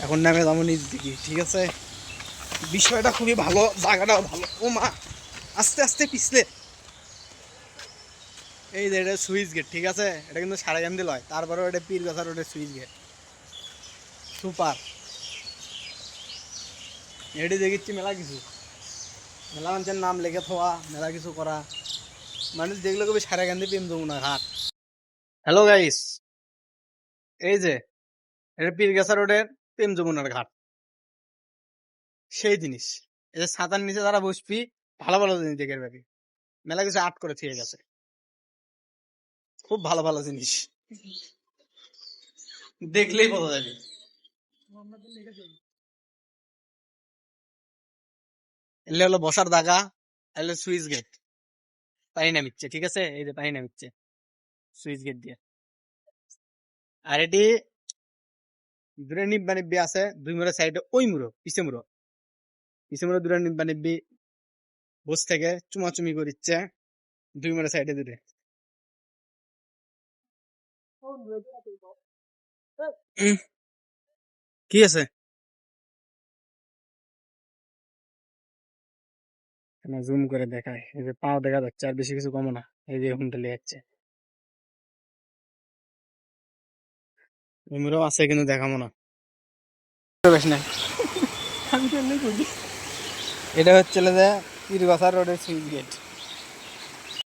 এখন নামে যাবো নিচ দিকে, ঠিক আছে? বিষয়টা খুবই ভালো, জায়গাটাও ভালো। ও মা, আস্তে আস্তে পিছলে। এই যে এটা সুইচ গেট, ঠিক আছে? এটা কিন্তু সারাগান্ধি লয়, তারপরেও এটা পীরগাছা রোডের সুইচ গেট। সুপার। এটি দেখিচ্ছি মেলা কিছু, মেলা মানুষের নাম লেখে থোয়া, মেলা কিছু করা। মানুষ দেখলে কবি সারাগান্ধি প্রেম যমুনা ঘাট। হ্যালো গাইস, এই যে এটা পীরগাছা রোডের প্রেম যমুনার ঘাট। সেই জিনিস, এই যে ছাতার নিচে যারা বসবি, ভালো ভালো জিনিস দেখে পাবি। মেলা কিছু আর্ট করে থেকে গেছে, খুব ভালো ভালো জিনিস, দেখলেই বোঝা যাবে। এলে হলো বসার জায়গা, এলে সুইচ গেট, পানি নামিচ্ছে, ঠিক আছে? এই যে পানি নামিচ্ছে সুইচ গেট দিয়ে। আর এটি দূরে নিব্বা নিব্বি আছে, দুই মুড়ো সাইডে, ওই মুড়ো পিছে মুড়ো, পিছে মুড়ো দূরে নিব্বা নিব্বি বস থেকে চুমাচুমি করিচ্ছে, দুই মুড়ো সাইডে দূরে। কি আছে জুম করে দেখায়, এই যে পাও দেখা যাচ্ছে, আর বেশি কিছু কমো না। এই যে হুন্ডালি যাচ্ছে, এমরাও আছে কিন্তু দেখাবো না। বেশ নাই, আমি তো এমনি করি। এটা হচ্ছে যে পীরগাছা রোডের সুইচ গেট।